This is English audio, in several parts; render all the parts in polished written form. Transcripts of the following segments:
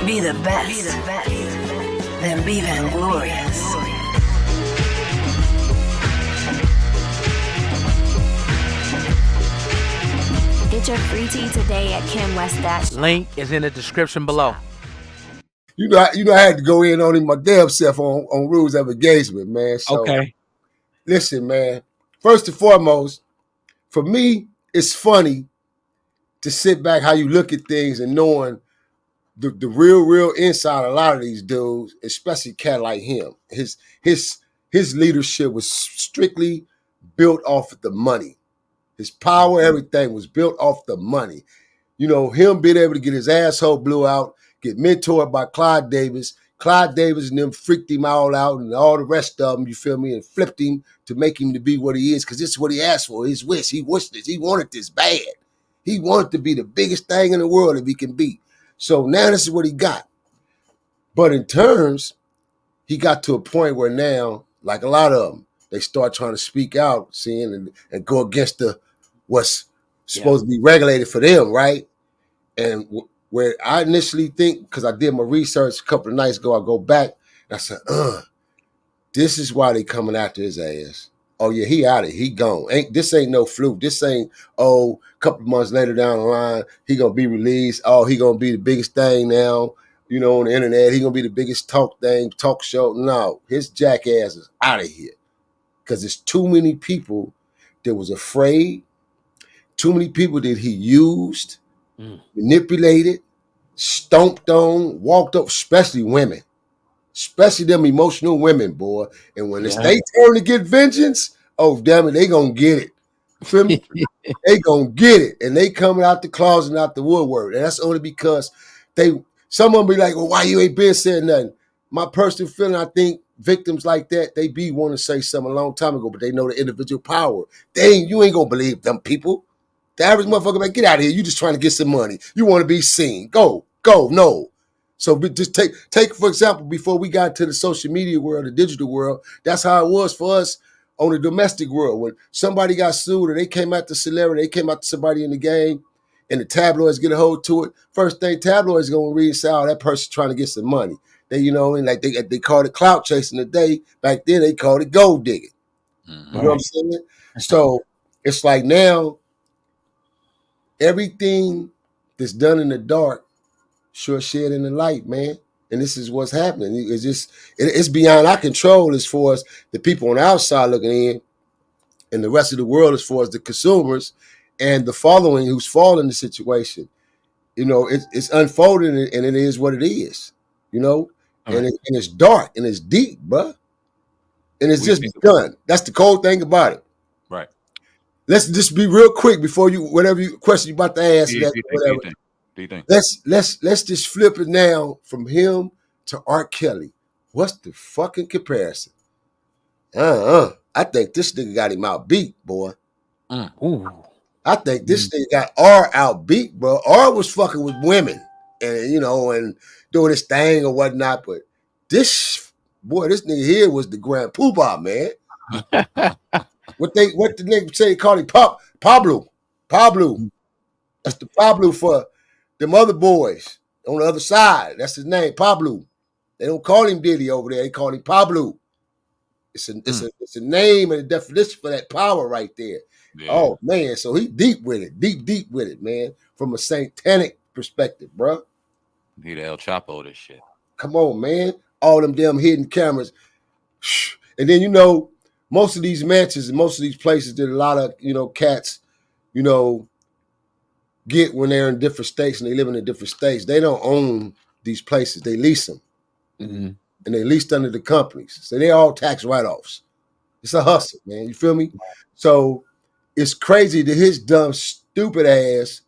Be the best. Then be vainglorious. Get your free tea today at Kim West. Link is in the description below. You know, I had to go in on him my damn self on rules of engagement, man. So, Okay. Listen, man. First and foremost, for me, it's funny to sit back how you look at things and knowing the real inside of a lot of these dudes, especially a cat like him. His leadership was strictly built off of the money. His power, everything was built off the money. You know, him being able to get his asshole blew out, get mentored by Clyde Davis. Clyde Davis and them freaked him all out and all the rest of them, you feel me, and flipped him to make him to be what he is because this is what he asked for, his wish. He wished this. He wanted this bad. He wanted to be the biggest thing in the world if he can be. So now this is what he got. But in terms, he got to a point where now, like a lot of them, they start trying to speak out, seeing and go against what's supposed to be regulated for them, right? And where I initially think, because I did my research a couple of nights ago, I go back and I said, this is why they coming after his ass. Oh yeah, he out of it. He gone. This ain't no fluke. This ain't, a couple of months later down the line, he gonna be released. Oh, he gonna be the biggest thing now, you know, on the internet. He gonna be the biggest talk show. No, his jackass is out of here. Because there's too many people that was afraid, too many people that he used, manipulated, stomped on, walked up, especially women. Especially them emotional women, boy. And when it's they turn to get vengeance, oh, damn it, they gonna get it. You feel me? They gonna get it. And they coming out the closet and out the woodwork. And that's only because some of them be like, well, why you ain't been saying nothing? My personal feeling, I think victims like that, they be want to say something a long time ago, but they know the individual power. You ain't gonna believe them people. The average motherfucker like, get out of here. You just trying to get some money. You want to be seen. Go, no. So just take for example, before we got to the social media world, the digital world, that's how it was for us on the domestic world. When somebody got sued or they came out to celebrity, they came out to somebody in the game, and the tabloids get a hold to it. First thing tabloids gonna read and say, oh, that person's trying to get some money. They, you know, and like they called it clout chasing today. Back then they called it gold digging. Mm-hmm. You know what I'm saying? So it's like now everything that's done in the dark sure shed in the light, man. And this is what's happening. It's just it's beyond our control as far as the people on the outside looking in, and the rest of the world as far as the consumers and the following who's following the situation. You know, it's unfolding and it is what it is. You know, and it's dark and it's deep, bro. And it's just done. That's the cold thing about it. Right. Let's just be real quick before whatever question you about to ask. Whatever. Do you think? Let's just flip it now from him to R. Kelly. What's the fucking comparison? I think this nigga got him out beat, boy. I think this nigga got R out beat, bro. R was fucking with women and and doing his thing or whatnot, but this nigga here was the grand poobah, man. what the nigga say? They call him Pablo. That's the Pablo for them other boys on the other side. That's his name, Pablo. They don't call him Diddy over there. They call him Pablo. It's a name and a definition for that power right there. Yeah. Oh man, so he deep with it, man. From a satanic perspective, bro. Need El Chapo this shit. Come on, man. All them damn hidden cameras. And then most of these mansions and most of these places that a lot of cats, get when they're in different states and they live in different states. They don't own these places. They lease them. Mm-hmm. And they leased under the companies. So they're all tax write-offs. It's a hustle, man. You feel me? So it's crazy that his dumb, stupid ass,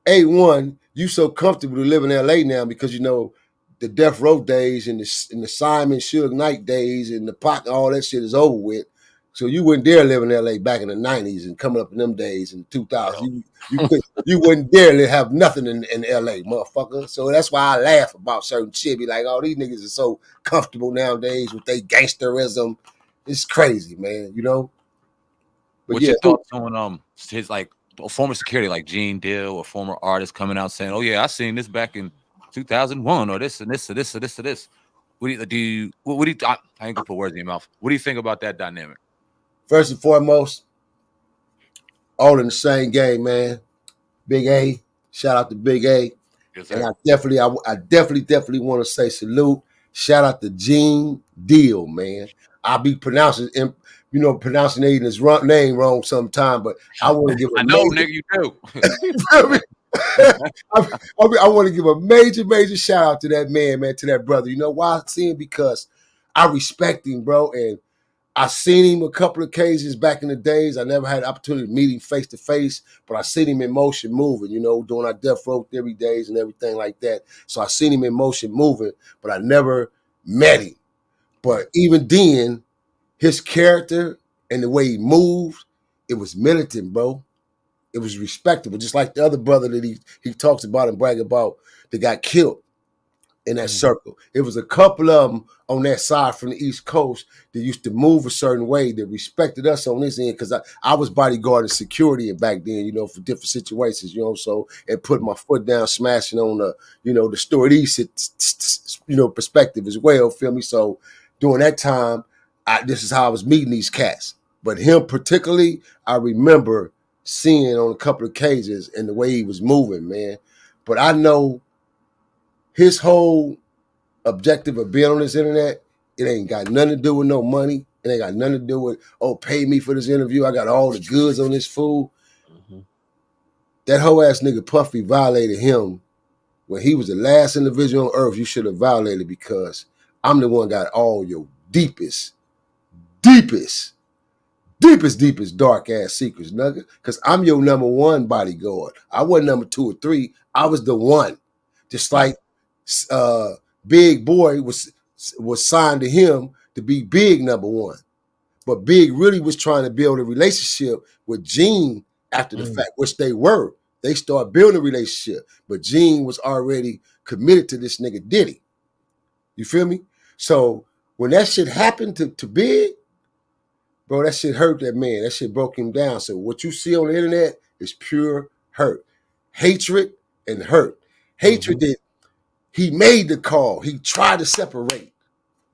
A1, you so comfortable to live in LA now because the Death Row days and the Simon Suge Knight days and the Pac, all that shit is over with. So you wouldn't dare live in LA back in the 90s and coming up in them days in the 2000s. You wouldn't dare have nothing in LA, motherfucker. So that's why I laugh about certain shit. Be like, oh, these niggas are so comfortable nowadays with their gangsterism. It's crazy, man, But what's your thoughts on his like former security like Gene Deal or former artist coming out saying, oh yeah, I seen this back in 2001 or this and this or this or this or this. What do you I ain't gonna put words in your mouth. What do you think about that dynamic? First and foremost, all in the same game, man. Big A, shout out to Big A. Yes, And sir. I definitely want to say salute. Shout out to Gene Deal, man. I'll be pronouncing his name wrong sometime, but I want to give I a know, major, nigga, you do. I want to give a major shout out to that man, to that brother. You know why I see him? Because I respect him, bro, and I seen him a couple of occasions back in the days. I never had the opportunity to meet him face to face, but I seen him in motion moving, doing our Death Row Theory days and everything like that. So I seen him in motion moving, but I never met him. But even then, his character and the way he moved, it was militant, bro. It was respectable, just like the other brother that he talks about and brag about that got killed in that circle. It was a couple of them on that side from the East Coast that used to move a certain way that respected us on this end because I was bodyguarding security back then, for different situations, so and put my foot down, smashing on the stewardess, perspective as well, feel me? So during that time, this is how I was meeting these cats. But him particularly, I remember seeing on a couple of occasions and the way he was moving, man. But I know his whole objective of being on this internet, it ain't got nothing to do with no money. It ain't got nothing to do with, pay me for this interview. I got all the goods on this fool. Mm-hmm. That whole ass nigga Puffy violated him when he was the last individual on earth you should have violated because I'm the one got all your deepest dark ass secrets, nigga. Because I'm your number one bodyguard. I wasn't number 2 or 3. I was the one. Just like Big Boy was signed to him to be Big number 1. But Big really was trying to build a relationship with Gene after the fact, which they were. They started building a relationship. But Gene was already committed to this nigga Diddy. You feel me? So when that shit happened to Big, bro, that shit hurt that man. That shit broke him down. So what you see on the internet is pure hurt. Hatred and hurt. Hatred that he made the call. He tried to separate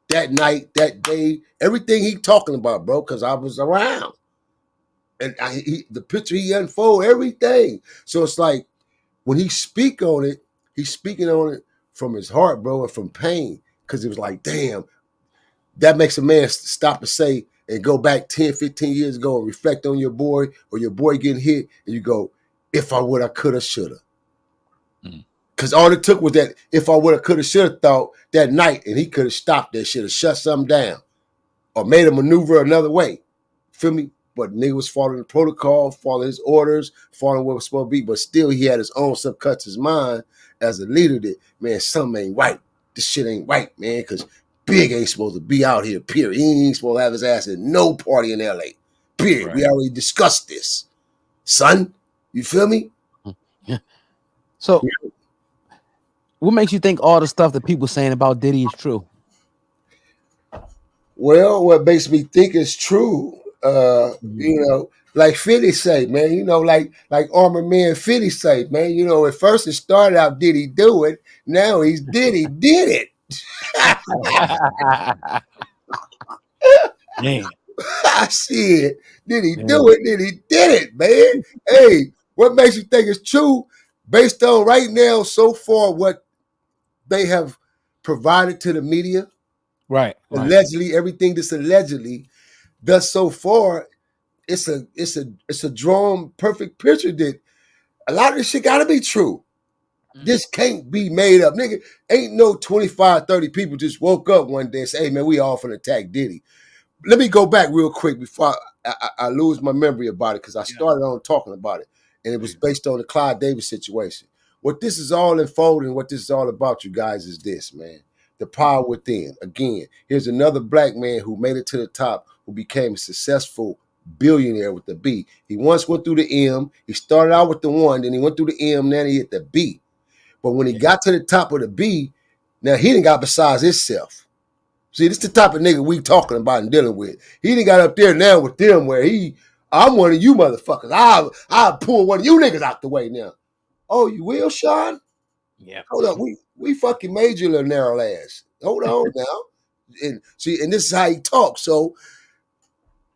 that night, that day, everything he talking about, bro, because I was around. And the picture he unfold, everything. So it's like when he speak on it, he's speaking on it from his heart, bro, and from pain. Because it was like, damn, that makes a man stop and say and go back 10, 15 years ago and reflect on your boy or your boy getting hit. And you go, if I would, I could have, should have. Because all it took was that if I would have, could have, should have thought that night and he could have stopped that shit or shut something down or made a maneuver another way. Feel me? But nigga was following the protocol, following his orders, following what was supposed to be. But still, he had his own subconscious mind as a leader that, man, something ain't right. This shit ain't right, man, because Big ain't supposed to be out here, period. He ain't supposed to have his ass in no party in LA, period. Right. We already discussed this, son. You feel me? Yeah. So, what makes you think all the stuff that people saying about Diddy is true? Well, what makes me think it's true, like 50 say, man, like Armor Man 50 say, man, at first it started out Diddy do it, now he's Diddy did it. Man. I see it. Did he do it? Did he did it, man? Hey, what makes you think it's true? Based on right now, so far, what they have provided to the media, right? Allegedly, everything that's allegedly thus so far, it's a drawn perfect picture that a lot of this shit gotta be true. This can't be made up. Nigga, ain't no 25, 30 people just woke up one day and say, hey man, we all finna attack Diddy. Let me go back real quick before I lose my memory about it because I started on talking about it. And it was based on the Clyde Davis situation. What this is all unfolding, what this is all about, you guys, is this, man. The power within. Again, here's another black man who made it to the top, who became a successful billionaire with the B. He once went through the M. He started out with the 1, then he went through the M, then he hit the B. But when he got to the top of the B, now he didn't got besides himself. See, this is the type of nigga we talking about and dealing with. He didn't got up there now with them where I'm one of you motherfuckers. I'll pull one of you niggas out the way now. Oh, you will, Sean? Yeah. Hold up. We fucking made your little narrow ass. Hold on now. And see, and this is how he talks. So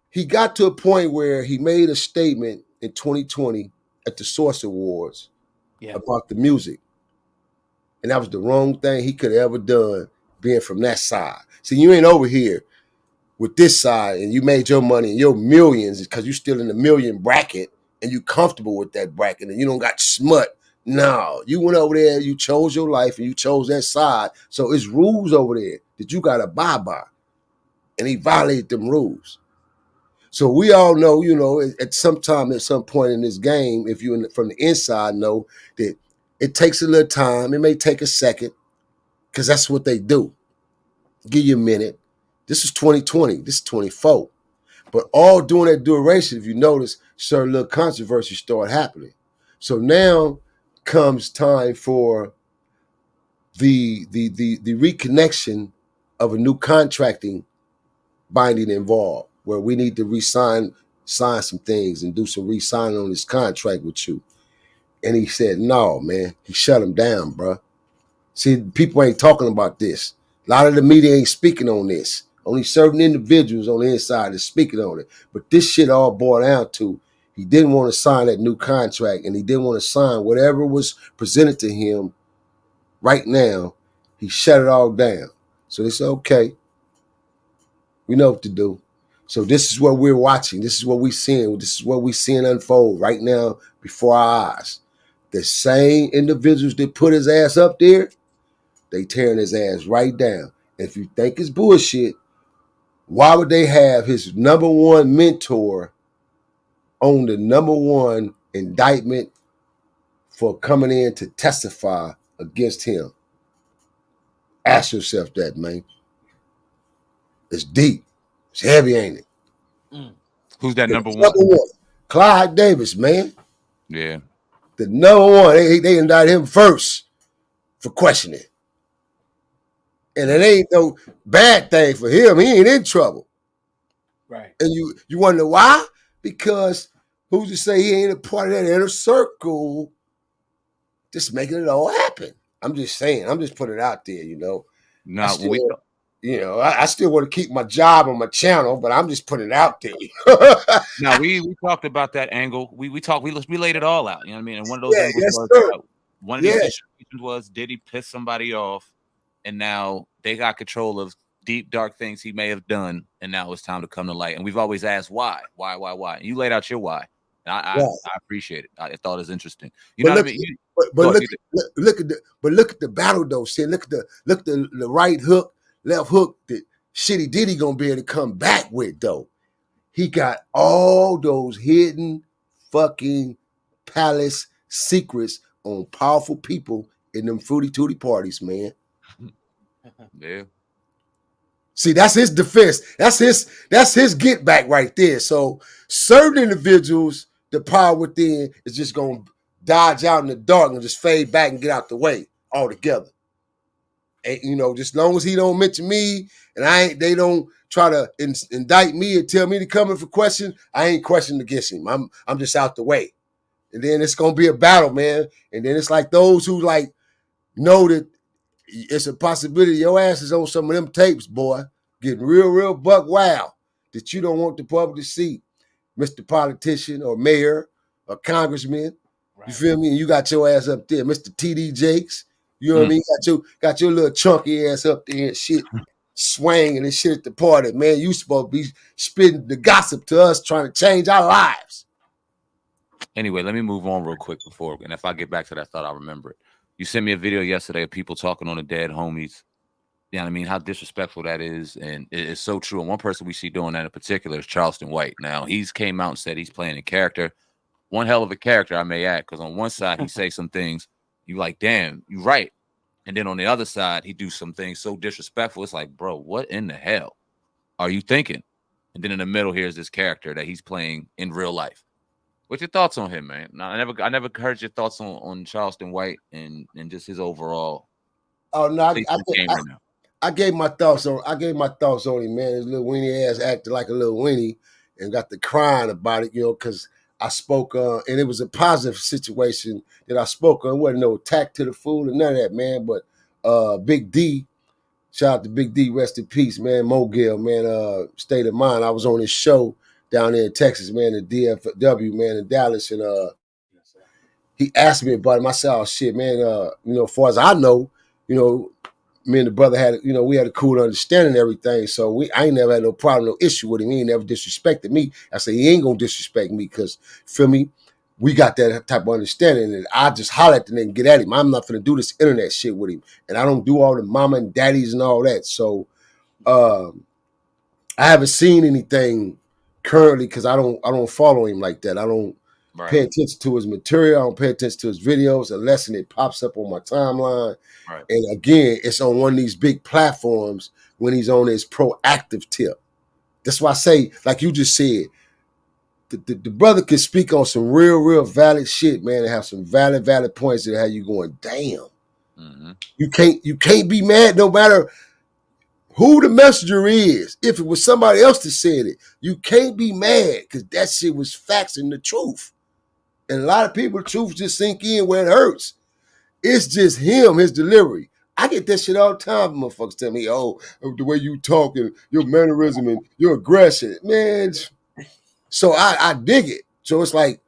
he got to a point where he made a statement in 2020 at the Source Awards about the music. And that was the wrong thing he could have ever done being from that side. See, you ain't over here with this side and you made your money and your millions because you still in the million bracket and you comfortable with that bracket and you don't got smut. No, you went over there, you chose your life and you chose that side. So it's rules over there that you got to abide by. And he violated them rules. So we all know, you know, at some time, at some point in this game, if you from the inside know that it takes a little time. It may take a second because that's what they do. Give you a minute. This is 2020. This is 24. But all during that duration, if you notice, certain little controversies start happening. So now comes time for the reconnection of a new contracting binding involved, where we need to sign some things and do some re-signing on this contract with you. And he said, no, man. He shut him down, bro. See, people ain't talking about this. A lot of the media ain't speaking on this. Only certain individuals on the inside is speaking on it. But this shit all boiled down to he didn't want to sign that new contract and he didn't want to sign whatever was presented to him right now. He shut it all down. So they said, okay, we know what to do. So this is what we're watching. This is what we're seeing. This is what we're seeing unfold right now before our eyes. The same individuals that put his ass up there, they tearing his ass right down. And if you think it's bullshit, why would they have his number one mentor on the number one indictment for coming in to testify against him? Ask yourself that, man. It's deep. It's heavy, ain't it? Who's that number one? Number one. Clyde Davis, man. Yeah. The number one. They indicted him first for questioning. And it ain't no bad thing for him. He ain't in trouble. Right. And you wonder why? Because who's to say he ain't a part of that inner circle just making it all happen? I'm just saying. I'm just putting it out there, you know. No, I still want to keep my job on my channel, but I'm just putting it out there. Now we talked about that angle. We laid it all out. You know what I mean? And one of those angles yes, was sir. one of these situations was Diddy pissed somebody off, and now they got control of deep dark things he may have done, and now it's time to come to light. And we've always asked why. And you laid out your why. And I appreciate it. I thought it was interesting. You know what I mean? Look at the battle though. See, look at the right hook, left hook that Shitty Diddy gonna be able to come back with though. He got all those hidden fucking palace secrets on powerful people in them fruity tooty parties, man. Yeah. See, that's his defense. That's his get back right there. So certain individuals, the power within is just gonna dodge out in the dark and just fade back and get out the way altogether. And, you know, just as long as he don't mention me and they don't try to indict me and tell me to come in for question, I ain't questioning against him. I'm just out the way. And then it's gonna be a battle, man. And then it's like those who like know that it's a possibility your ass is on some of them tapes, boy, getting real buck wild that you don't want the public to see, Mr. Politician or mayor or congressman. Right. You feel me? And you got your ass up there, Mr. TD Jakes. You know what I mean? Got your little chunky ass up there and shit, swanging and shit at the party. Man, you supposed to be spitting the gossip to us, trying to change our lives. Anyway, let me move on real quick before, and if I get back to that thought, I'll remember it. You sent me a video yesterday of people talking on the dead homies. You know what I mean? How disrespectful that is, and it's so true. And one person we see doing that in particular is Charleston White. Now, he's came out and said he's playing a character. One hell of a character, I may add, because on one side, he say some things, you like, damn, you right. And then on the other side, he do some things so disrespectful. It's like, bro, what in the hell are you thinking? And then in the middle, here's this character that he's playing in real life. What's your thoughts on him, man? Now, I never heard your thoughts on Charleston White and just his overall. Oh no, I gave my thoughts on him, man. His little weenie ass acted like a little weenie and got the crying about it, you know, because I spoke and it was a positive situation that I spoke on. It wasn't no attack to the fool or none of that, man. But Big D. Shout out to Big D, rest in peace, man. Mogil, man, State of Mind. I was on his show down there in Texas, man, the DFW, man, in Dallas, and he asked me about him. I said, oh shit, man, as far as I know, me and the brother had, we had a cool understanding and everything. So I ain't never had no problem, no issue with him. He ain't never disrespected me. I said, he ain't gonna disrespect me because, feel me, we got that type of understanding. And I just holler at the nigga and get at him. I'm not gonna do this internet shit with him. And I don't do all the mama and daddies and all that. So I haven't seen anything currently because I don't follow him like that. I don't pay attention to his material. I don't pay attention to his videos unless it pops up on my timeline. Right. And again, it's on one of these big platforms when he's on his proactive tip. That's why I say, like you just said, the brother can speak on some real valid shit, man, and have some valid points that have you going, damn. Mm-hmm. You can't be mad no matter who the messenger is. If it was somebody else that said it, you can't be mad because that shit was facts and the truth. And a lot of people, the truth just sink in where it hurts. It's just him, his delivery. I get that shit all the time. Motherfuckers tell me, oh, the way you talk and your mannerism and your aggression. Man, so I dig it. So it's like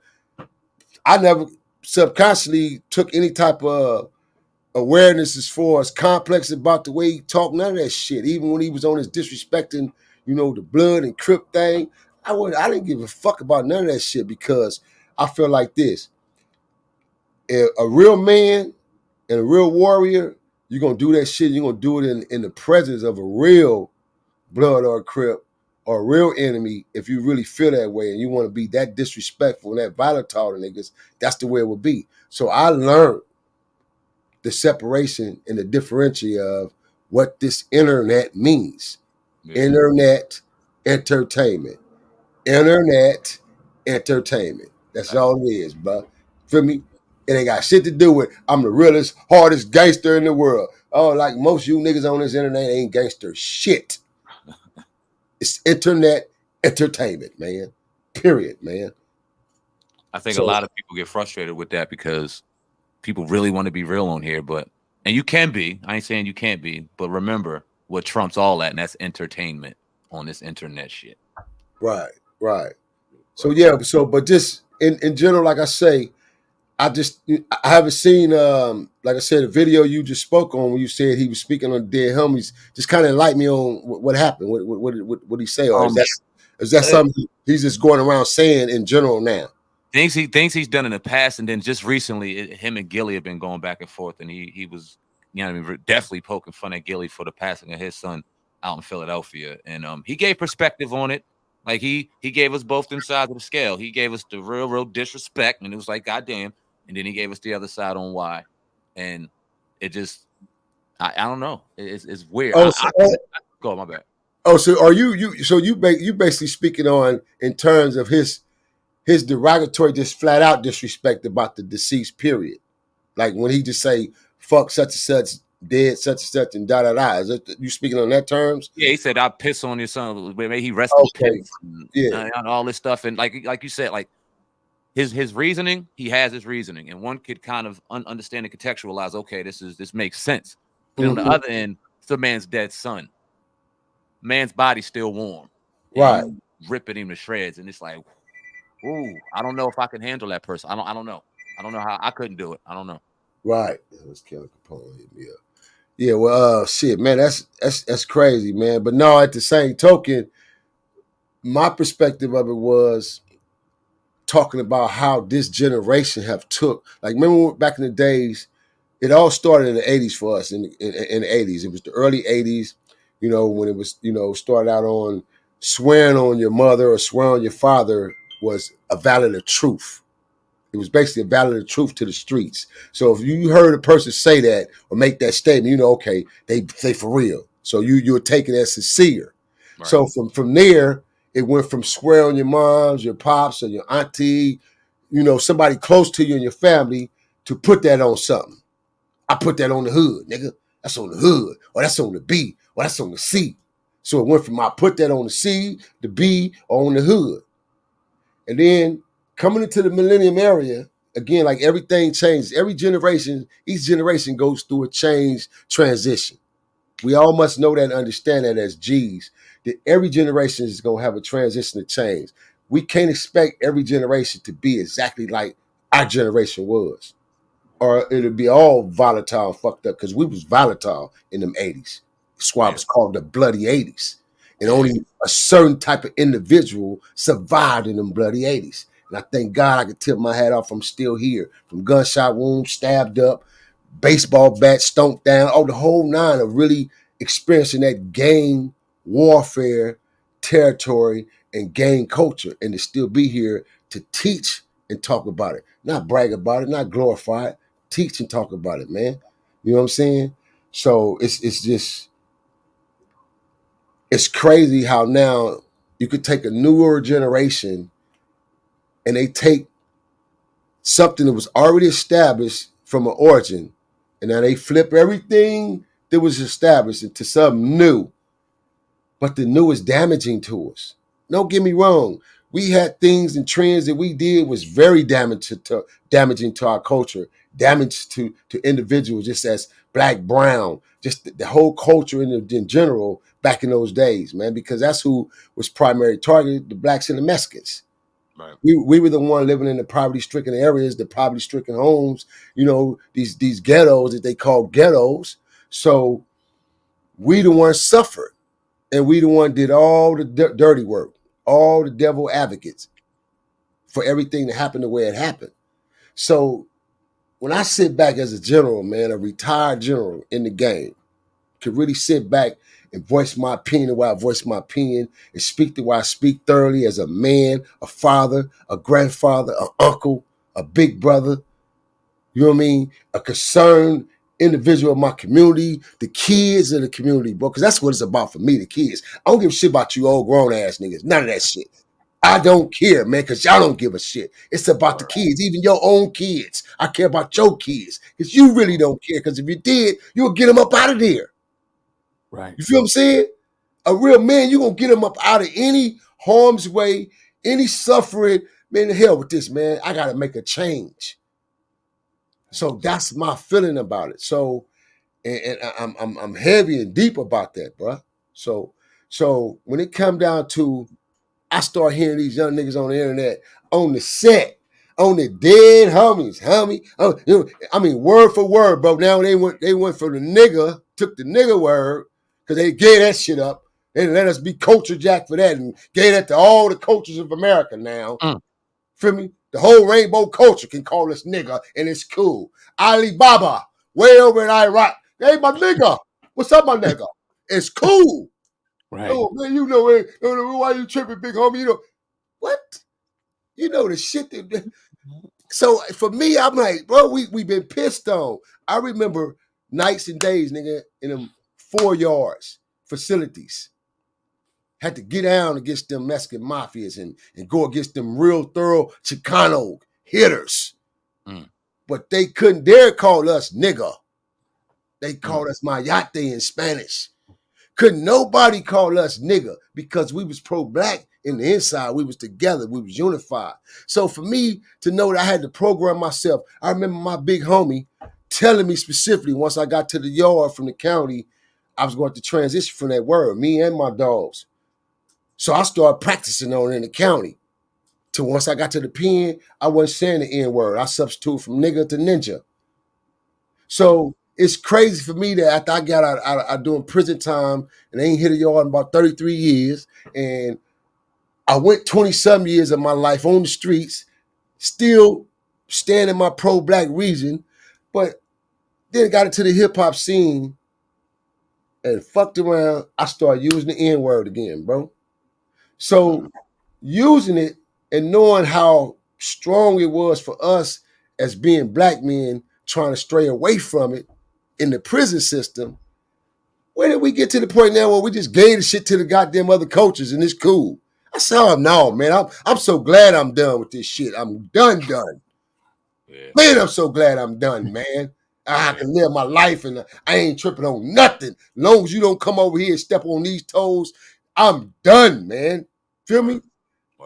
I never subconsciously took any type of awareness as far as complex about the way he talked, none of that shit. Even when he was on his disrespecting, the blood and Crip thing, I didn't give a fuck about none of that shit because I feel like this. A real man and a real warrior, you're going to do that shit, you're going to do it in the presence of a real blood or a Crip or a real enemy. If you really feel that way and you want to be that disrespectful and that volatile to niggas, that's the way it would be. So I learned the separation and the differentiation of what this internet means. Yeah. Internet entertainment. Internet entertainment. That's all it is, bro. Feel me? It ain't got shit to do with I'm the realest, hardest gangster in the world. Oh, like most of you niggas on this internet ain't gangster shit. It's internet entertainment, man. Period, man. I think a lot of people get frustrated with that because people really want to be real on here, and you can be. I ain't saying you can't be, but remember what trumps all that, and that's entertainment on this internet shit. Right. So yeah, but just in general, like I say, I haven't seen like I said, the video you just spoke on when you said he was speaking on dead homies. Just kind of enlighten me on what happened. What he say, or is that something he's just going around saying in general now? Things he's done in the past, and then just recently, him and Gilly have been going back and forth, and he was, definitely poking fun at Gilly for the passing of his son out in Philadelphia, and he gave perspective on it. Like he gave us both them sides of the scale. He gave us the real disrespect, and it was like, goddamn, and then he gave us the other side on why, and it just, I don't know, it's weird. Go, my bad. Oh, so are you basically speaking on in terms of his derogatory, just flat out disrespect about the deceased, period. Like when he just say, fuck such and such, dead such and such, and da-da-da. Is that, you speaking on that terms? Yeah, he said, I piss on your son. Maybe he rest in peace. Yeah. And all this stuff. And like you said, like his reasoning, he has his reasoning. And one could kind of understand and contextualize, okay, this makes sense. But on the other end, it's a man's dead son. Man's body's still warm. Right. Ripping him to shreds. And it's like, ooh, I don't know if I can handle that person. I don't know. I don't know how. I couldn't do it. I don't know. Right. Let's kill a Capone. Hit me up. Yeah. Well, shit, man. That's crazy, man. But no, at the same token, my perspective of it was talking about how this generation have took. Like, remember back in the days, it all started in the 80s for us. In the 80s, it was the early 80s. When it was started out on swearing on your mother or swearing on your father was a valid of truth. It was basically a valid of truth to the streets. So if you heard a person say that or make that statement, okay, they for real. So you're taking it as sincere. Right. So from there, it went from swear on your moms, your pops, or your auntie, somebody close to you in your family to put that on something. I put that on the hood, nigga. That's on the hood, or that's on the B, or that's on the C. So it went from I put that on the C, the B, or on the hood. And then coming into the millennium era, again, like everything changes. Every generation, each generation goes through a change transition. We all must know that and understand that as G's, that every generation is going to have a transition to change. We can't expect every generation to be exactly like our generation was, or it'll be all volatile and fucked up, because we was volatile in them 80s. That's why it was called the bloody 80s. And only a certain type of individual survived in them bloody 80s. And I thank God I could tip my hat off. I'm still here. From gunshot wounds, stabbed up, baseball bat stomped down, the whole nine of really experiencing that gang warfare territory and gang culture, and to still be here to teach and talk about it. Not brag about it, not glorify it. Teach and talk about it, man. You know what I'm saying? So it's just, it's crazy how now you could take a newer generation and they take something that was already established from an origin, and now they flip everything that was established into something new. But the new is damaging to us. Don't get me wrong. We had things and trends that we did was very damaging to our culture, damage to individuals, just as black, brown, just the whole culture in general back in those days, man, because that's who was primary targeted, the blacks and the Mexicans. Right. We were the one living in the poverty-stricken areas, the poverty-stricken homes, these ghettos that they call ghettos. So we the ones suffered, and we the one did all the dirty work, all the devil advocates for everything to happen the way it happened. So when I sit back as a general, man, a retired general in the game, could really sit back and voice my opinion the way I voice my opinion, and speak the way I speak thoroughly as a man, a father, a grandfather, an uncle, a big brother, you know what I mean? A concerned individual of my community, the kids of the community, bro, because that's what it's about for me, the kids. I don't give a shit about you old grown ass niggas, none of that shit. I don't care, man, because y'all don't give a shit. It's about the kids, even your own kids. I care about your kids, because you really don't care, because if you did, you'll get them up out of there. Right. You feel what I'm saying? A real man, you're going to get him up out of any harm's way, any suffering. Man, the hell with this, man. I got to make a change. So that's my feeling about it. So, and I'm heavy and deep about that, bro. So when it come down to, I start hearing these young niggas on the internet, on the set, on the dead homies, homie. Oh, I mean, word for word, bro. Now they went for the nigga, took the nigga word, because they gave that shit up. They let us be culture jack for that, and gave that to all the cultures of America now. Feel me? The whole rainbow culture can call us nigga, and it's cool. Alibaba, way over in Iraq. Hey, my nigga. What's up, my nigga? It's cool. Right. Oh, man, why you tripping, big homie? What? The shit that... So for me, I'm like, bro, we been pissed on. I remember nights and days, nigga, in them 4 yards facilities. Had to get down against them Mexican mafias and go against them real thorough Chicano hitters. But they couldn't dare call us nigga. They called us mayate in Spanish. Couldn't nobody call us nigga, because we was pro-black in the inside. We was together. We was unified. So for me to know that I had to program myself, I remember my big homie telling me specifically, once I got to the yard from the county, I was going to transition from that word, me and my dogs. So I started practicing on it in the county. Till once I got to the pen, I wasn't saying the N-word. I substituted from nigga to ninja. So it's crazy for me that after I got out doing prison time, and I ain't hit a yard in about 33 years, and I went 20-some years of my life on the streets, still staying in my pro-black region, but then got into the hip-hop scene and fucked around. I started using the N-word again, bro. So using it and knowing how strong it was for us as being black men trying to stray away from it in the prison system, where did we get to the point now where we just gave the shit to the goddamn other coaches and it's cool? I saw him now, man. I'm so glad I'm done with this shit. I'm done. Yeah. Man, I'm so glad I'm done, man. I can live my life and I ain't tripping on nothing. As long as you don't come over here and step on these toes, I'm done, man. Feel me?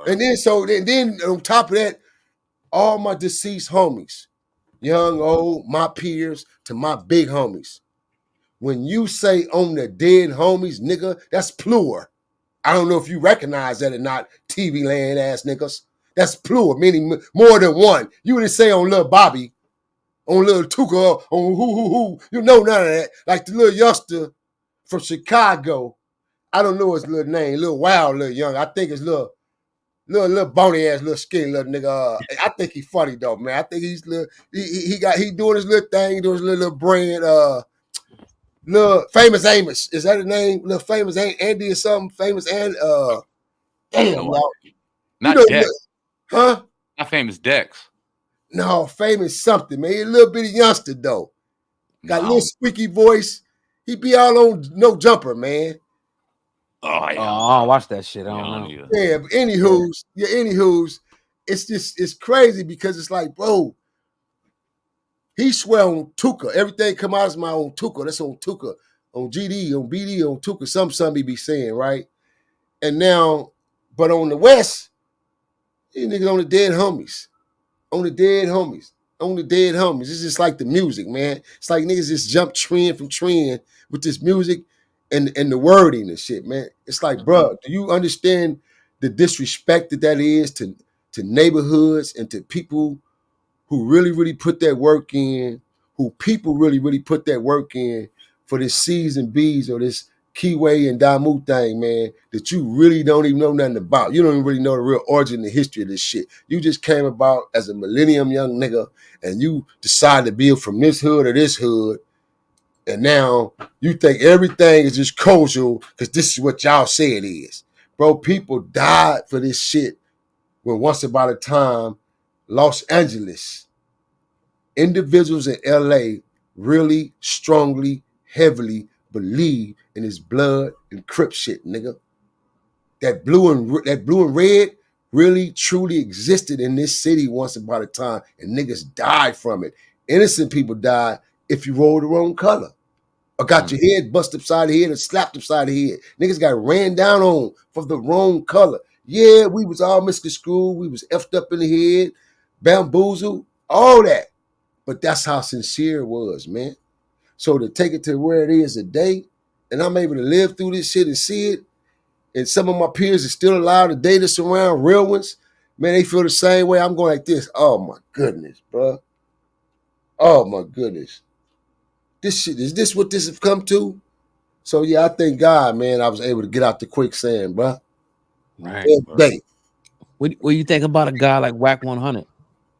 And then then on top of that, all my deceased homies, young, old, my peers, to my big homies. When you say on the dead homies, nigga, that's plural. I don't know if you recognize that or not, TV land ass niggas. That's plural, meaning more than one. You didn't say on Lil Bobby, on Lil Tuka, on who. You know none of that. Like the little youngster from Chicago. I don't know his little name, little wild, little young. I think it's little bony ass, little skinny little nigga. I think he's funny though, man. I think he's little. He doing his little thing. He doing his little brand. Little famous Amos. Is that his name? Little famous Andy or something? Famous and damn, No, y'all. not You know, Dex. huh? Not famous Dex. No, famous something, man. He a little bitty youngster though. Got a little squeaky voice. He be all on No Jumper, man. Oh, yeah. I don't watch that shit. I don't know. Either. Yeah, but anywho's, it's crazy because it's like, bro, he swear on Tuka. Everything come out of his mouth on Tuka. That's on Tuka, on GD, on BD, on Tuka. Some he be saying, right? And now, but on the West, these niggas on the dead homies. On the dead homies. On the dead homies. It's just like the music, man. It's like niggas just jump trend from trend with this music and the wording and shit, man. It's like, bro, do you understand the disrespect that is to neighborhoods and to people who really, really put that work in, who people really, really put that work in for this C's and B's or this Keyway and Damu thing, man, that you really don't even know nothing about. You don't even really know the real origin and the history of this shit. You just came about as a millennium young nigga and you decided to build from this hood or this hood. And now you think everything is just kosher because this is what y'all say it is. Bro, people died for this shit when once upon a time, Los Angeles, individuals in LA really strongly, heavily believe in this blood and Crip shit, nigga. That blue and red really truly existed in this city once upon a time, and niggas died from it. Innocent people died if you rolled the wrong color. Or got your head busted upside the head or slapped upside the head. Niggas got ran down on for the wrong color. Yeah, we was all misconstrued. We was effed up in the head, bamboozled, all that. But that's how sincere it was, man. So to take it to where it is today, and I'm able to live through this shit and see it, and some of my peers are still allowed to date us around, real ones, man, they feel the same way. I'm going like this. Oh my goodness, bro. Oh my goodness. This shit, is this what this has come to? So yeah, I thank God, man, I was able to get out the quicksand, bro. Right. Every day. What do you think about a guy like Whack 100?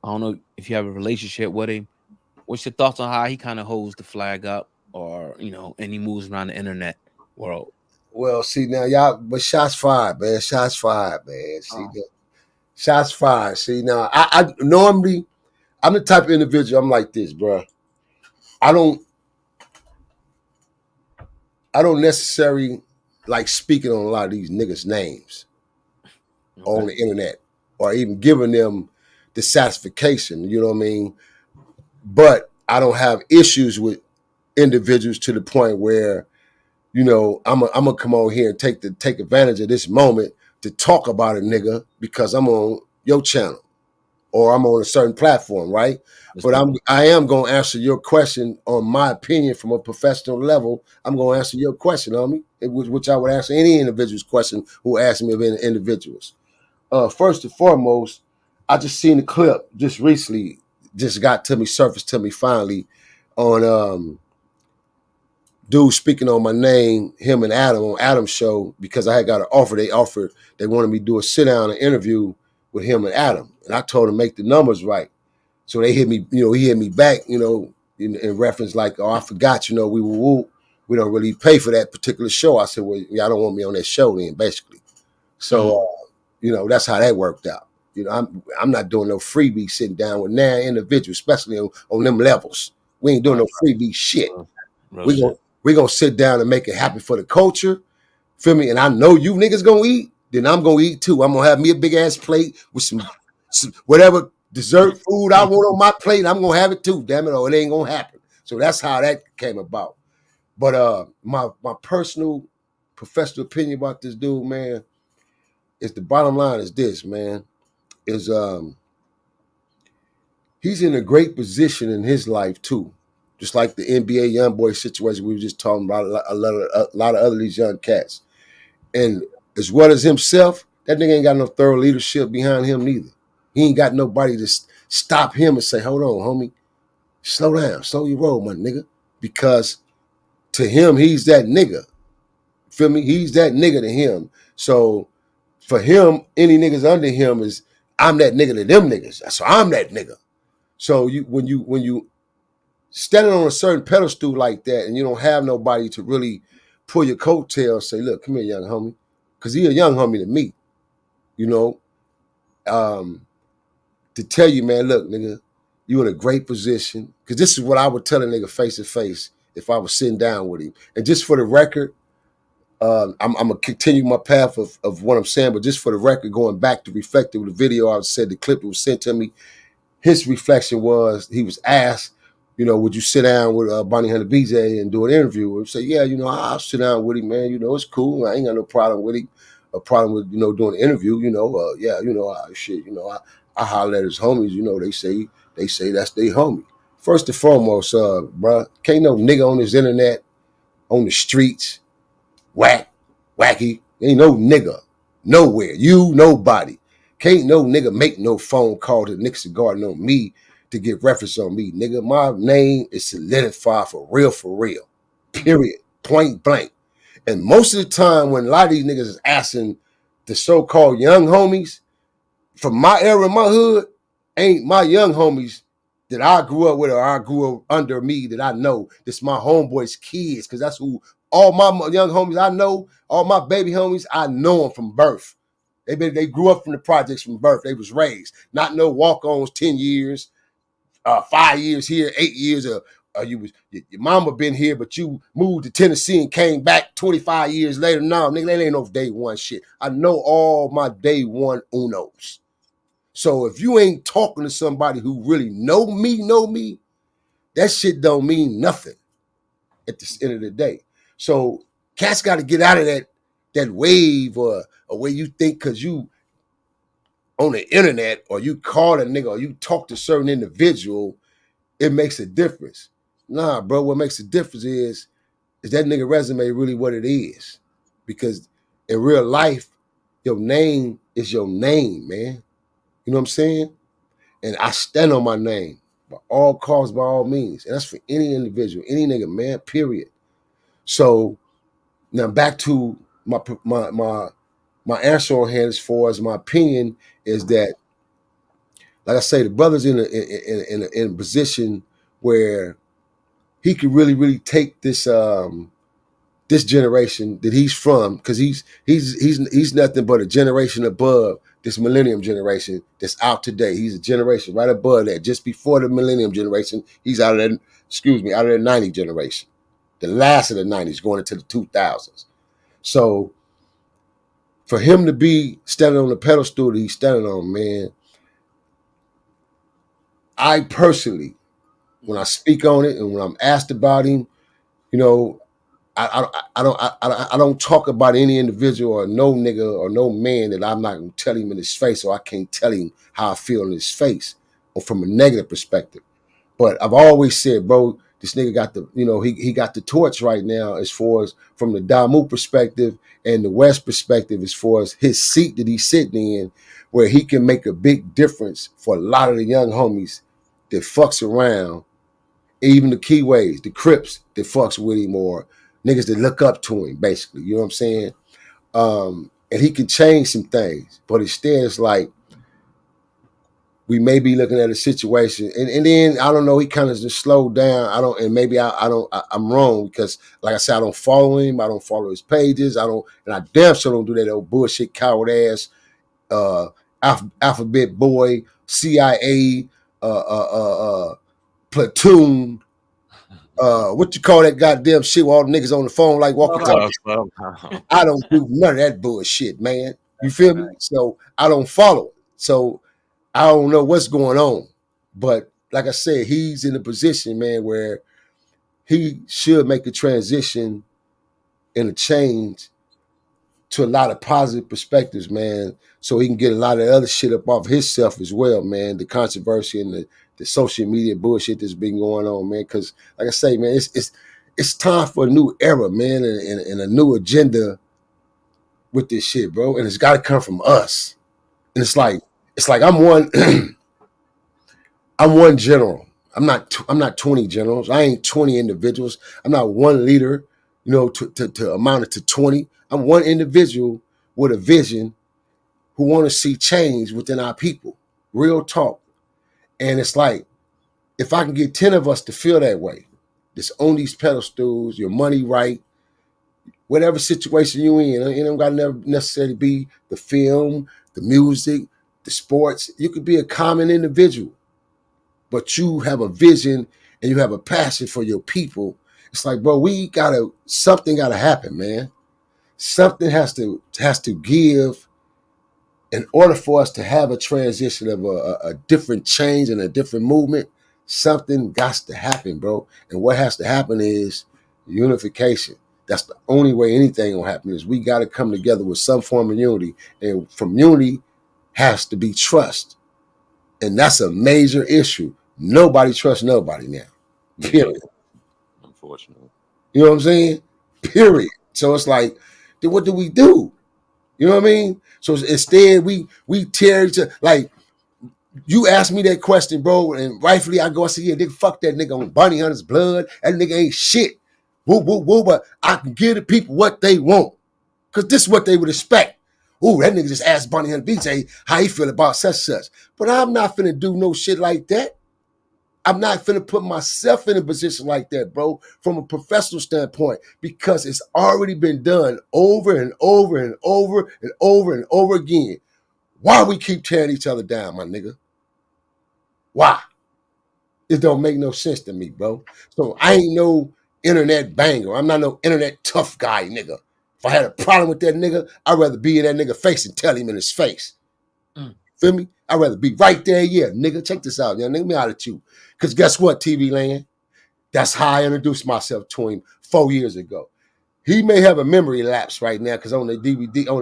I don't know if you have a relationship with him. What's your thoughts on how he kind of holds the flag up, or and he moves around the internet world? Well, see now, y'all, but shots fired, man. Shots fired, man. See that? Shots fired. See now, I normally, I'm the type of individual. I'm like this, bro. I don't necessarily like speaking on a lot of these niggas' names on the internet or even giving them the satisfaction. You know what I mean? But I don't have issues with individuals to the point where, I'm gonna come on here and take advantage of this moment to talk about a nigga because I'm on your channel or I'm on a certain platform, right? But I am gonna answer your question on my opinion from a professional level. I'm gonna answer your question, homie, which I would answer any individual's question who asks me of any individuals. First and foremost, I just seen a clip just recently, surfaced to me finally on dude speaking on my name, him and Adam on Adam's show, because I had got an offer. They wanted me to do a sit down and interview with him and Adam. And I told him make the numbers right. So they hit me, he hit me back, in reference like, oh, I forgot, we don't really pay for that particular show. I said, well, y'all don't want me on that show then, basically. So, that's how that worked out. I'm not doing no freebie sitting down with now individuals, especially on them levels. We ain't doing no freebie shit. We gonna sit down and make it happen for the culture. Feel me? And I know you niggas gonna eat, then I'm gonna eat too. I'm gonna have me a big ass plate with some whatever dessert food I want on my plate. I'm gonna have it too, damn it, or it ain't gonna happen. So that's how that came about. But my personal professional opinion about this dude, man, is the bottom line is this, man, is he's in a great position in his life too. Just like the NBA young boy situation we were just talking about, a lot of other these young cats. And as well as himself, that nigga ain't got no thorough leadership behind him neither. He ain't got nobody to stop him and say, hold on, homie, slow down, slow your roll, my nigga. Because to him, he's that nigga. Feel me? He's that nigga to him. So for him, any niggas under him is, I'm that nigga to them niggas. So I'm that nigga. So when you standing on a certain pedestal like that and you don't have nobody to really pull your coattails, say, look, come here, young homie. Because he a young homie to me, you know, to tell you, man, look, nigga, you in a great position. Because this is what I would tell a nigga face to face if I was sitting down with him. And just for the record, I'm going to continue my path of what I'm saying, but just for the record, going back to reflecting with the video, I said the clip that was sent to me, his reflection was, he was asked, you know, would you sit down with Bonnie Hunter BJ and do an interview? And say, yeah, you know, I'll sit down with him, man. You know, it's cool. I ain't got no problem with him. A problem with, you know, doing an interview, you know, yeah, you know, shit, you know, I holler at his homies, you know, they say that's their homie. First and foremost, bruh, can't no nigga on this internet, on the streets, wacky, ain't no nigga, nowhere, you, nobody. Can't no nigga make no phone call to Nick Cigar on me to get reference on me. Nigga, my name is solidified for real, period, point blank. And most of the time when a lot of these niggas is asking the so-called young homies, from my era, my hood, ain't my young homies that I grew up with or I grew up under me that I know. This my homeboys' kids, because that's who all my young homies I know, all my baby homies, I know them from birth. They grew up from the projects from birth. They was raised. Not no walk-ons 10 years, 5 years here, 8 years, your mama been here, but you moved to Tennessee and came back 25 years later. No, nigga, that ain't no day one shit. I know all my day one unos. So if you ain't talking to somebody who really know me, that shit don't mean nothing at the end of the day. So cats got to get out of that wave or where you think because you on the internet or you call a nigga or you talk to a certain individual, it makes a difference. Nah, bro, what makes a difference is that nigga resume really what it is? Because in real life, your name is your name, man. You know what I'm saying? And I stand on my name by all costs, by all means. And that's for any individual, any nigga, man, period. So now back to my answer on hand as far as my opinion is that, like I say, the brother's in a position where he could really take this this generation that he's from, because he's nothing but a generation above this millennium generation that's out today. He's a generation right above that. Just before the millennium generation, he's out of that 90 generation. The last of the 90s going into the 2000s. So for him to be standing on the pedestal that he's standing on, man, I personally, when I speak on it and when I'm asked about him, you know, I don't talk about any individual or no nigga or no man that I'm not gonna tell him in his face, or I can't tell him how I feel in his face, or from a negative perspective. But I've always said, bro, this nigga got the, you know, he got the torch right now as far as from the Damu perspective and the West perspective, as far as his seat that he's sitting in, where he can make a big difference for a lot of the young homies that fucks around, even the Keyways, the Crips that fucks with him, or niggas that look up to him, basically. You know what I'm saying? And he can change some things, but instead it's like we may be looking at a situation, and then I don't know, he kind of just slowed down. I'm wrong, because like I said, I don't follow him, I don't follow his pages, and I damn sure don't do that old bullshit coward ass alphabet boy, CIA, platoon, what you call that goddamn shit with all the niggas on the phone like walkie talkie. I don't do none of that bullshit, man. You feel me? So I don't follow it. So I don't know what's going on. But like I said, he's in a position, man, where he should make a transition and a change to a lot of positive perspectives, man, so he can get a lot of other shit up off himself as well, man. The controversy and the social media bullshit that's been going on, man. Because like I say, man, it's time for a new era, man, and a new agenda with this shit, bro. And it's got to come from us. And it's like I'm one I'm one general. I'm not 20 generals. I ain't 20 individuals. I'm not one leader, to amount it to 20. I'm one individual with a vision who want to see change within our people. Real talk. And it's like, if I can get 10 of us to feel that way, just own these pedestals, your money right, whatever situation you in, it don't got to necessarily be the film, the music, the sports. You could be a common individual, but you have a vision and you have a passion for your people. It's like, bro, something gotta happen, man. Something has to give in order for us to have a transition of a different change and a different movement. Something got to happen, bro. And what has to happen is unification. That's the only way anything will happen, is we got to come together with some form of unity. And from unity has to be trust. And that's a major issue. Nobody trusts nobody now. Period. Unfortunately. You know what I'm saying? Period. So it's like, then what do we do? You know what I mean? So instead, we tear each other. Like, you asked me that question, bro, and rightfully I go and say, yeah, nigga, fuck that nigga on Bunny Hunter's blood. That nigga ain't shit. Woo, woo, woo, but I can give the people what they want. Because this is what they would expect. Ooh, that nigga just asked Bunny Hunter BJ how he feel about such. But I'm not finna do no shit like that. I'm not finna put myself in a position like that, bro, from a professional standpoint, because it's already been done over and over and over and over and over again. Why we keep tearing each other down, my nigga? Why? It don't make no sense to me, bro. So I ain't no internet banger. I'm not no internet tough guy, nigga. If I had a problem with that nigga, I'd rather be in that nigga face and tell him in his face. Feel me? I'd rather be right there. Yeah, nigga, check this out. Nigga, me out at you. Because guess what, TV land? That's how I introduced myself to him 4 years ago. He may have a memory lapse right now because on the DVD, on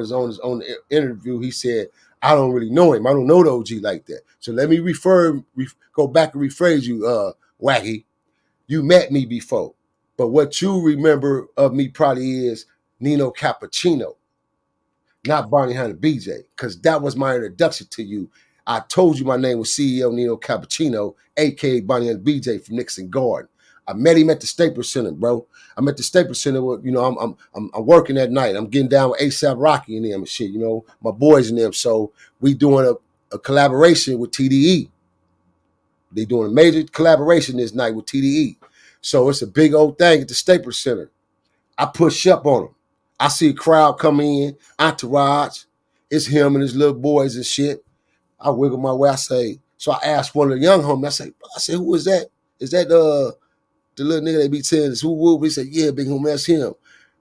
the interview, he said, I don't really know him. I don't know the OG like that. So let me go back and rephrase you, Wacky. You met me before. But what you remember of me probably is Nino Cappuccino, not Barney Hunter BJ, because that was my introduction to you. I told you my name was CEO Nino Cappuccino, aka Barney Hunter BJ from Nixon Garden. I met him at the Staples Center, bro. I'm at the Staples Center with, I'm working that night. I'm getting down with ASAP Rocky and them and shit, my boys and them. So we doing a collaboration with TDE. They doing a major collaboration this night with TDE. So it's a big old thing at the Staples Center. I push up on them. I see a crowd come in, entourage. It's him and his little boys and shit. I wiggle my way. I say, so I asked one of the young homies, I say, who is that? Is that the little nigga they be saying this? Who? He said, yeah, big homie, that's him.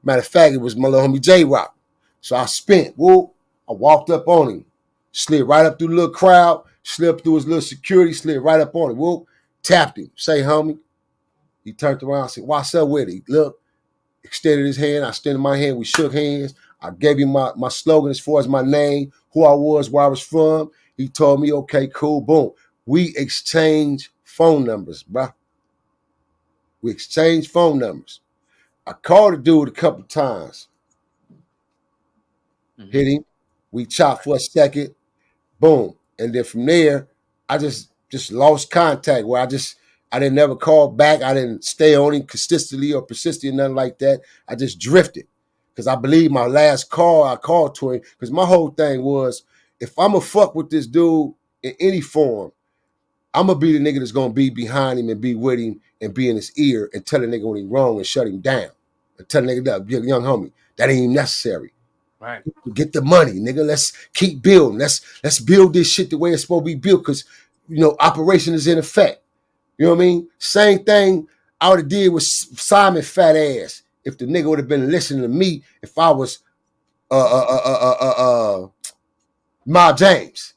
Matter of fact, it was my little homie J-Rock. So I spent, I walked up on him, slid right up through the little crowd, slipped through his little security, slid right up on him, tapped him, say, homie. He turned around and said, what's up with it? Look, extended his hand, I extended my hand, we shook hands. I gave him my slogan as far as my name, who I was, where I was from. He told me, okay, cool, boom. We exchanged phone numbers, bro. We exchanged phone numbers. I called the dude a couple times. Hit him. We chopped for a second. Boom. And then from there, I just lost contact where I didn't never call back. I didn't stay on him consistently or persistently, nothing like that. I just drifted. Because I believe my last call, I called to him. Because my whole thing was, if I'm going to fuck with this dude in any form, I'm going to be the nigga that's going to be behind him and be with him and be in his ear and tell the nigga when he's wrong and shut him down. And tell the nigga, that young homie, that ain't even necessary. Right. Get the money, nigga. Let's keep building. Let's build this shit the way it's supposed to be built because, operation is in effect. You know what I mean? Same thing I would have did with Simon Fat Ass if the nigga would have been listening to me if I was Ma James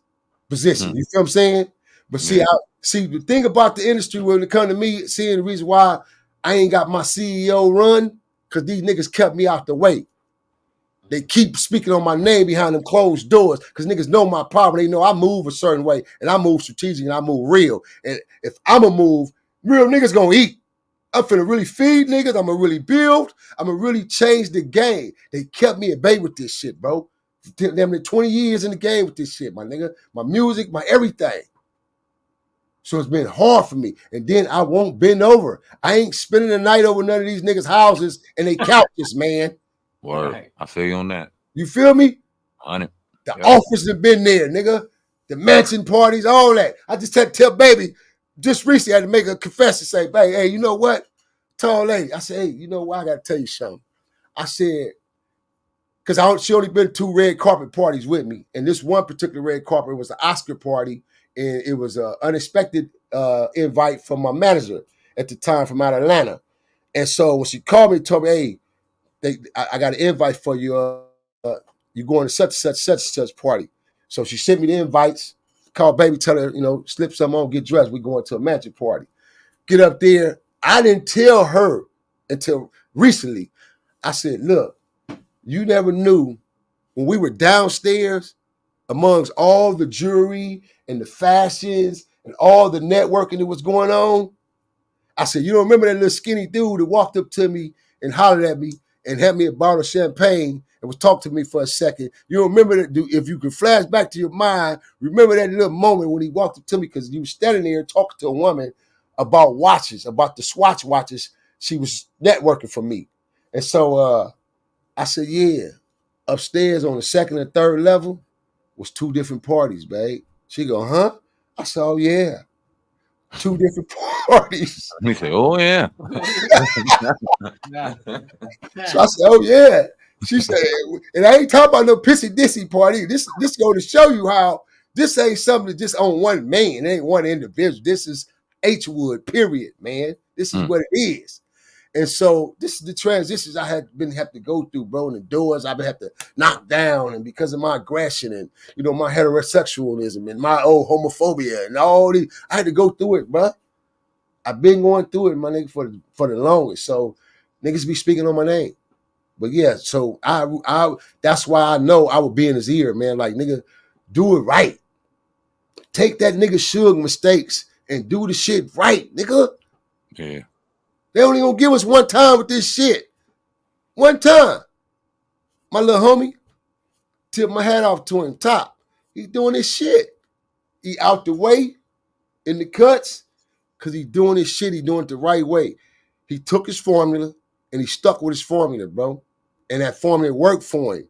position. You feel what I'm saying? But see, the thing about the industry when it comes to me, seeing the reason why I ain't got my CEO run, because these niggas kept me out the way. They keep speaking on my name behind them closed doors because niggas know my problem. They know I move a certain way and I move strategic and I move real. And if I'm a move, real niggas gonna eat. I'm finna really feed niggas. I'm gonna really build. I'm gonna really change the game. They kept me at bay with this shit, bro. Damn near 20 years in the game with this shit, my nigga. My music, my everything. So it's been hard for me. And then I won't bend over. I ain't spending the night over none of these niggas' houses and they couches, man. Word. Right. I feel you on that. You feel me? 100. The office have been there, nigga. The mansion parties, all that. I just had to tell baby, just recently I had to make a confession, say, baby, hey, you know what? Tall lady. I said, hey, you know what? I got to tell you something. I said, because she only been 2 red carpet parties with me. And this one particular red carpet was the Oscar party. And it was an unexpected invite from my manager at the time from out of Atlanta. And so when she called me, told me, hey, I got an invite for you. You going to such and such party. So she sent me the invites. Called baby, tell her, slip some on, get dressed. We going to a magic party. Get up there. I didn't tell her until recently. I said, look, you never knew when we were downstairs amongst all the jewelry and the fashions and all the networking that was going on. I said, you don't remember that little skinny dude that walked up to me and hollered at me and had me a bottle of champagne and was talking to me for a second. You don't remember that, dude? If you can flash back to your mind, remember that little moment when he walked up to me because you were standing there talking to a woman about watches, about the Swatch watches. She was networking for me. And so I said, yeah, upstairs on the 2nd and 3rd level was 2 different parties, babe. She go, huh? I said, oh, yeah. 2 different parties. Let me say, oh, yeah. So I said, oh, yeah. She said, and I ain't talking about no pissy-dissy party. This going to show you how this ain't something that just on one man. It ain't one individual. This is H-Wood, period, man. This is what it is. And so this is the transitions I have to go through, bro, and the doors I've been have to knock down, and because of my aggression and my heterosexualism and my old homophobia and all these, I had to go through it, bro. I've been going through it, my nigga, for the longest. So niggas be speaking on my name. But yeah, so I that's why I know I would be in his ear, man. Like, nigga, do it right. Take that nigga Suge mistakes and do the shit right, nigga. Yeah. They only gonna give us one time with this shit. One time. My little homie, tip my hat off to him, top. He doing his shit. He out the way in the cuts because he doing his shit. He doing it the right way. He took his formula and he stuck with his formula, bro. And that formula worked for him.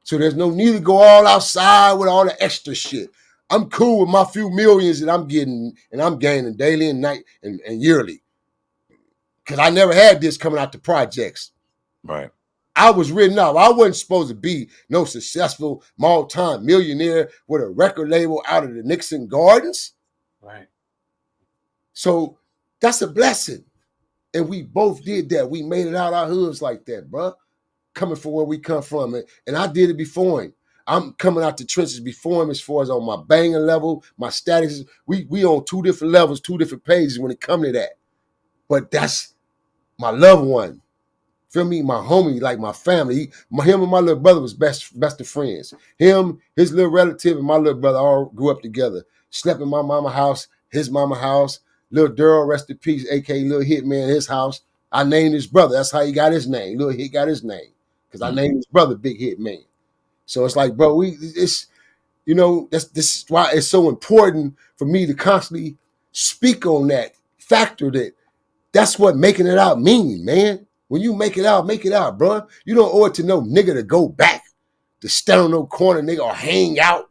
So there's no need to go all outside with all the extra shit. I'm cool with my few millions that I'm getting and I'm gaining daily and night and yearly. Because I never had this coming out the projects. Right. I was written off. I wasn't supposed to be no successful multi-time millionaire with a record label out of the Nixon Gardens. Right. So that's a blessing. And we both did that. We made it out our hoods like that, bro. Coming from where we come from. And I did it before him. I'm coming out the trenches before him as far as on my banging level, my status. We on 2 different levels, 2 different pages when it comes to that. But that's my loved one. Feel me? My homie, like my family. Him and my little brother was best of friends. Him, his little relative, and my little brother all grew up together. Slept in my mama house, his mama house. Little Daryl, rest in peace, a.k.a. Little Hitman, his house. I named his brother. That's how he got his name. Little Hit got his name. Because I named his brother Big Hitman. So it's like, bro, this is why it's so important for me to constantly speak on that factor that's what making it out mean, man. When you make it out, bro. You don't owe it to no nigga to go back, to stand on no corner, nigga, or hang out.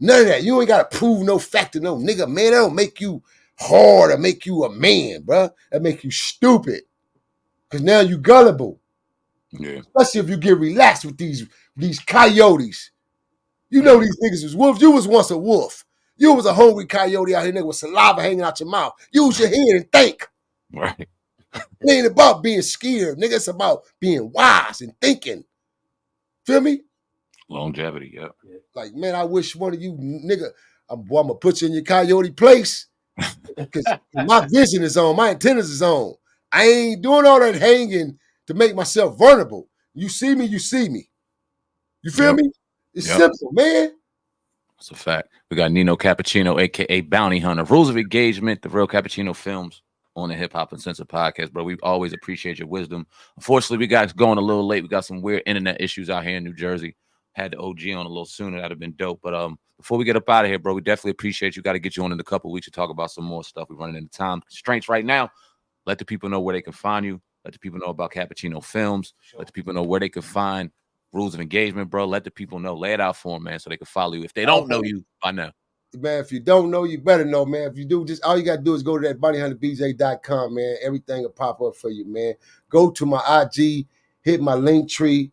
None of that. You ain't got to prove no fact to no nigga, man. That don't make you hard or make you a man, bro. That make you stupid. Because now you gullible. Yeah. Especially if you get relaxed with these coyotes. You know these niggas was wolves. You was once a wolf. You was a hungry coyote out here, nigga, with saliva hanging out your mouth. Use your head and think. Right. It ain't about being scared, nigga. It's about being wise and thinking. Feel me? Longevity, yeah. Like, man, I wish one of you, nigga, I'm going to put you in your coyote place. Because my vision is on. My antennas is on. I ain't doing all that hanging to make myself vulnerable. You see me, you see me. You feel me? It's simple, man. That's a fact. We got Nino Cappuccino, aka Bounty Hunter. Rules of Engagement, the Real Cappuccino Films on the Hip Hop Uncensored podcast, bro. We always appreciate your wisdom. Unfortunately, we got going a little late. We got some weird internet issues out here in New Jersey. Had the OG on a little sooner. That'd have been dope. But before we get up out of here, bro, we definitely appreciate you. Got to get you on in a couple of weeks to talk about some more stuff. We're running into time constraints right now. Let the people know where they can find you. Let the people know about Cappuccino Films. Let the people know where they can find Rules of Engagement, bro. Let the people know. Lay it out for them, man, so they can follow you. If they don't know you, I know. Man, if you don't know, you better know, man. If you do, just all you got to do is go to that bountyhunterbj.com, man. Everything will pop up for you, man. Go to my IG, hit my link tree.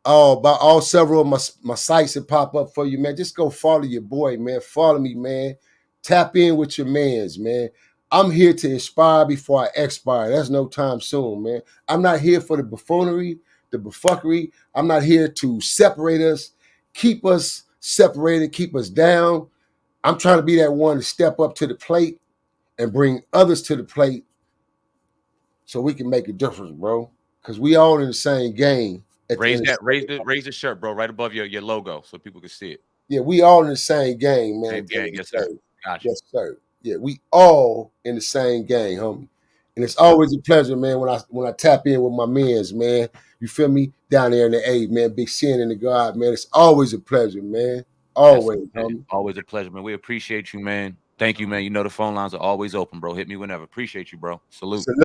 About all several of my sites that pop up for you, man. Just go follow your boy, man. Follow me, man. Tap in with your mans, man. I'm here to inspire before I expire. That's no time soon, man. I'm not here for the buffoonery, the buffuckery. I'm not here to separate us, keep us separated, keep us down. I'm trying to be that one to step up to the plate and bring others to the plate so we can make a difference, bro. Because we all in the same game. Raise the shirt, bro, right above your logo so people can see it. Yeah, we all in the same game, man. Same gang, yes, sir. Gotcha. Yes, sir. Yeah, we all in the same game, homie. And it's always a pleasure, man, when I tap in with my mans, man. You feel me? Down there in the A, man. Big sin in the God, man. It's always a pleasure, man. Always, homie. Always a pleasure, man. We appreciate you, man. Thank you, man. You know the phone lines are always open, bro. Hit me whenever. Appreciate you, bro. Salute.